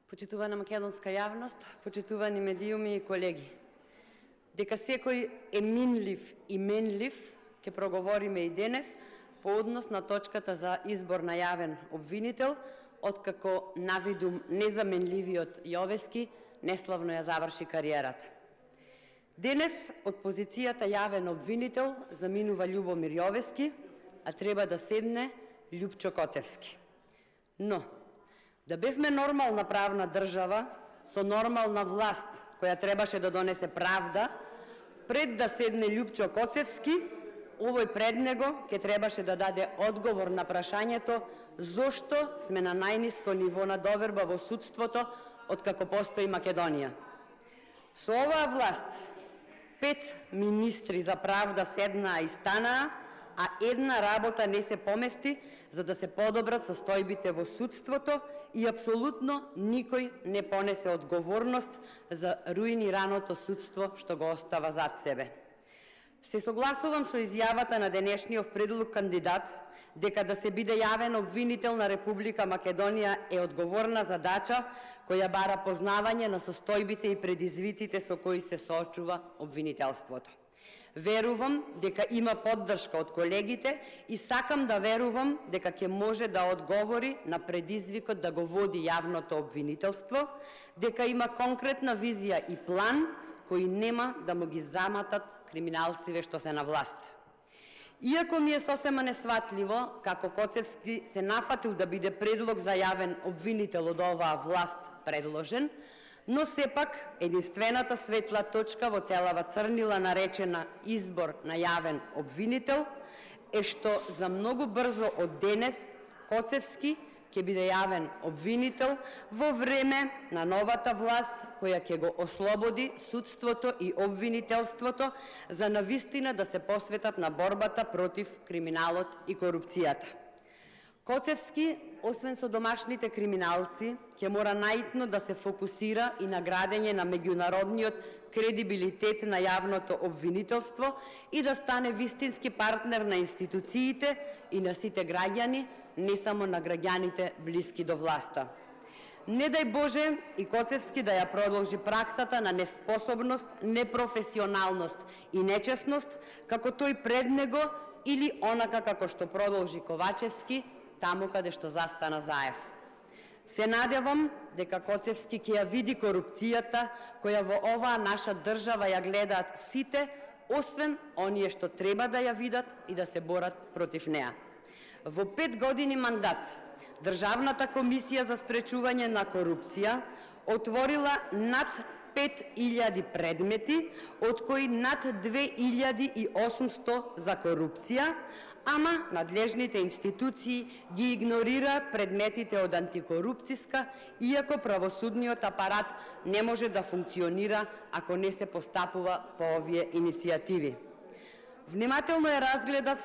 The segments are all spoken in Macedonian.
Почитувана македонска јавност, почитувани медиуми и колеги. Дека секој е минлив и менлив, ќе проговориме и денес по однос на точката за избор на јавен обвинител, откако навидум незаменливиот Јовески неславно ја заврши кариерата. Денес од позицијата јавен обвинител заминува Љубомир Јовески, а треба да седне Љупчо Коцевски. Но, да бевме нормална правна држава, со нормална власт, која требаше да донесе правда, пред да седне Љупчо Коцевски, овој пред него ќе требаше да даде одговор на прашањето зошто сме на најниско ниво на доверба во судството откако постои Македонија. Со оваа власт 5 министри за правда седнаа и станаа, а една работа не се помести за да се подобрат состојбите во судството и апсолутно никој не понесе одговорност за руинираното судство што го остава зад себе. Се согласувам со изјавата на денешниот предлог кандидат дека да се биде јавен обвинител на Република Македонија е одговорна задача која бара познавање на состојбите и предизвиците со кои се соочува обвинителството. Верувам дека има поддршка од колегите и сакам да верувам дека ќе може да одговори на предизвикот да го води јавното обвинителство, дека има конкретна визија и план кои нема да му ги заматат криминалциве што се на власт. Иако ми е сосема несватливо како Коцевски се нафатил да биде предлог за јавен обвинител од оваа власт предложен, но сепак единствената светла точка во целава црнила наречена избор на јавен обвинител е што за многу брзо од денес Коцевски ќе биде јавен обвинител во време на новата власт која ќе го ослободи судството и обвинителството за навистина да се посветат на борбата против криминалот и корупцијата. Коцевски, освен со домашните криминалци, ќе мора наитно да се фокусира и на градење на меѓународниот кредибилитет на јавното обвинителство и да стане вистински партнер на институциите и на сите граѓани, не само на граѓаните блиски до власта. Не дај Боже и Коцевски да ја продолжи праксата на неспособност, непрофесионалност и нечесност, како тој пред него или онака како што продолжи Ковачевски, таму каде што застана Заев. Се надевам дека Коцевски ќе ја види корупцијата која во оваа наша држава ја гледаат сите, освен оние што треба да ја видат и да се борат против неа. Во 5 години мандат Државната комисија за спречување на корупција отворила над 5000 предмети, од кои над 2800 за корупција, ама надлежните институции ги игнорира предметите од антикорупцијска, иако правосудниот апарат не може да функционира ако не се постапува по овие иницијативи. Внимателно ја разгледав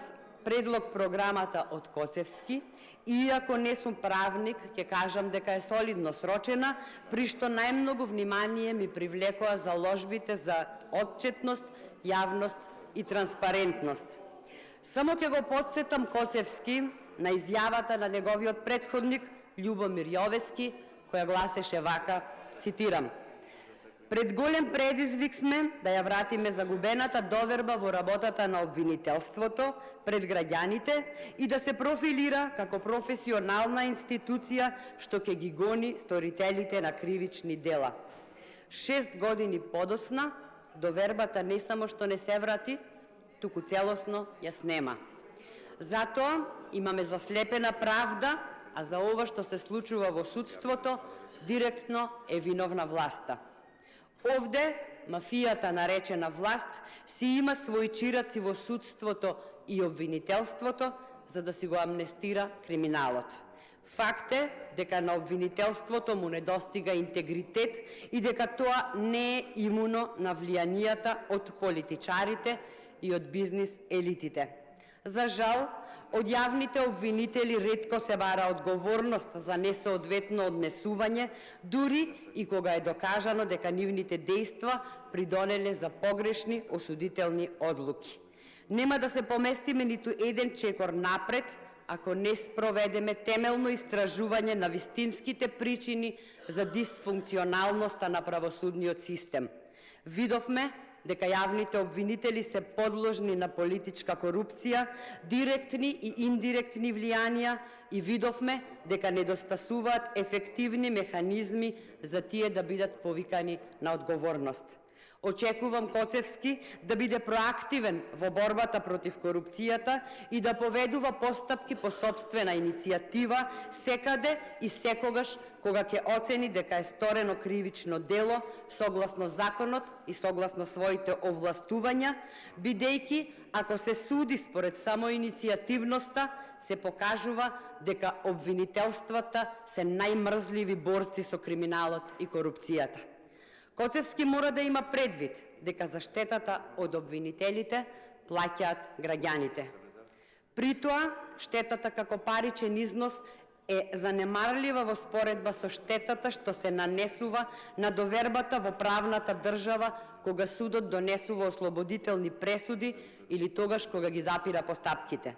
предлог програмата од Коцевски, иако не сум правник, ќе кажам дека е солидно срочена, при што најмногу внимание ми привлекоа заложбите за отчетност, јавност и транспарентност. Само ќе го потсетам Коцевски на изјавата на неговиот претходник Љубомир Јовески, која гласеше вака, цитирам: "Пред голем предизвик сме да ја вратиме загубената доверба во работата на обвинителството пред граѓаните и да се профилира како професионална институција што ќе ги гони сторителите на кривични дела." 6 години подоцна, довербата не само што не се врати, туку целосно ја снема. Затоа имаме заслепена правда, а за ова што се случува во судството, директно е виновна власта. Овде, мафијата наречена власт, си има своји чираци во судството и обвинителството, за да си го амнестира криминалот. Факт е дека на обвинителството му недостига интегритет и дека тоа не е имуно на влијанијата од политичарите и од бизнис елитите. За жал, од јавните обвинители ретко се бара одговорност за несоодветно однесување, дури и кога е докажано дека нивните дејства придонеле за погрешни осудителни одлуки. Нема да се поместиме ниту еден чекор напред ако не спроведеме темелно истражување на вистинските причини за дисфункционалноста на правосудниот систем. Видовме дека јавните обвинители се подложни на политичка корупција, директни и индиректни влијанија и видовме дека недостасуваат ефективни механизми за тие да бидат повикани на одговорност. Очекувам Коцевски да биде проактивен во борбата против корупцијата и да поведува постапки по сопствена иницијатива секаде и секогаш кога ќе оцени дека е сторено кривично дело согласно законот и согласно своите овластувања, бидејќи ако се суди според само иницијативноста, се покажува дека обвинителствата се најмрзливи борци со криминалот и корупцијата. Коцевски мора да има предвид дека за штетата од обвинителите плаќаат граѓаните. При тоа, штетата како паричен износ е занемарлива во споредба со штетата што се нанесува на довербата во правната држава кога судот донесува ослободителни пресуди или тогаш кога ги запира постапките.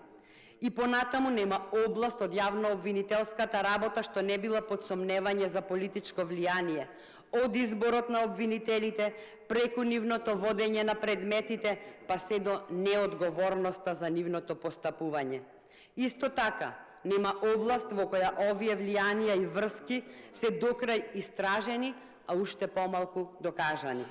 И понатаму нема област од јавно-обвинителската работа што не била под сомневање за политичко влијание, од изборот на обвинителите, преку нивното водење на предметите, па се до неодговорноста за нивното постапување. Исто така, нема област во која овие влијанија и врски се докрај истражени, а уште помалку докажани.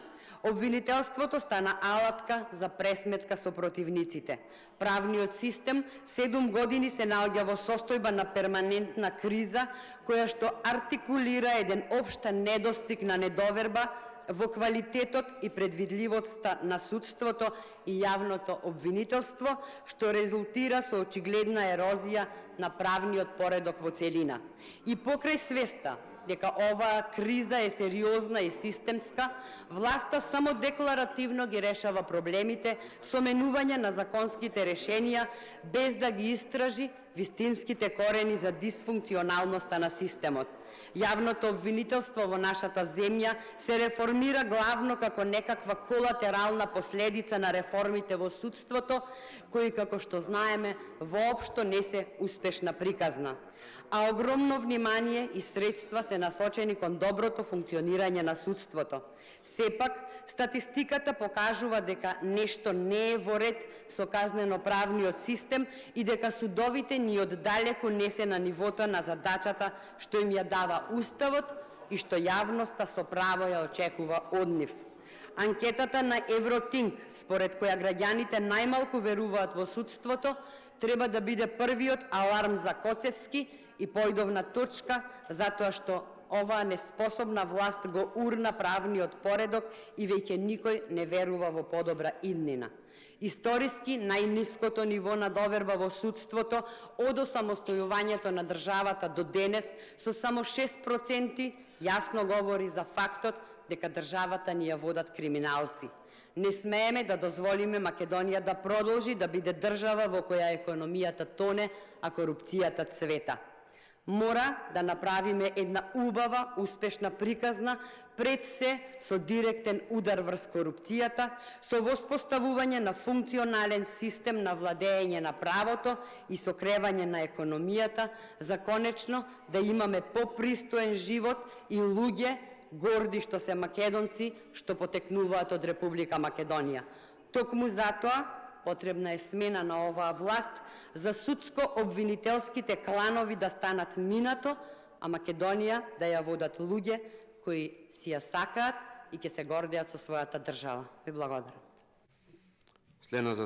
Обвинителството стана алатка за пресметка со противниците. Правниот систем 7 години се наоѓа во состојба на перманентна криза, која што артикулира еден општа недостиг на недоверба во квалитетот и предвидливоста на судството и јавното обвинителство, што резултира со очигледна ерозија на правниот поредок во целина. И покрај свеста дека оваа криза е сериозна и системска, власта само декларативно ги решава проблемите со менување на законските решенија, без да ги истражи вистинските корени за дисфункционалноста на системот. Јавното обвинителство во нашата земја се реформира главно како некаква колатерална последица на реформите во судството, кои, како што знаеме, воопшто не се успешна приказна. А огромно внимание и средства се насочени кон доброто функционирање на судството. Сепак, статистиката покажува дека нешто не е во ред со казнено-правниот систем и дека судовите ни оддалеку не се на нивото на задачата што им ја дава Уставот и што јавноста со право ја очекува од нив. Анкетата на Евротинк, според која граѓаните најмалку веруваат во судството, треба да биде првиот аларм за Коцевски и појдовна точка, затоа што оваа неспособна власт го урна правниот поредок и веќе никој не верува во подобра иднина. Историски најниското ниво на доверба во судството од осамостојувањето на државата до денес со само 6% јасно говори за фактот дека државата ни ја водат криминалци. Не смееме да дозволиме Македонија да продолжи да биде држава во која економијата тоне, а корупцијата цвета. Мора да направиме една убава, успешна приказна, пред се со директен удар врз корупцијата, со воспоставување на функционален систем на владење на правото и со кревање на економијата, за конечно да имаме попристоен живот и луѓе горди што се македонци, што потекнуваат од Република Македонија. Токму затоа потребна е смена на оваа власт за судско-обвинителските кланови да станат минато, а Македонија да ја водат луѓе кои си ја сакаат и ќе се гордеат со својата држава. Ви благодарам.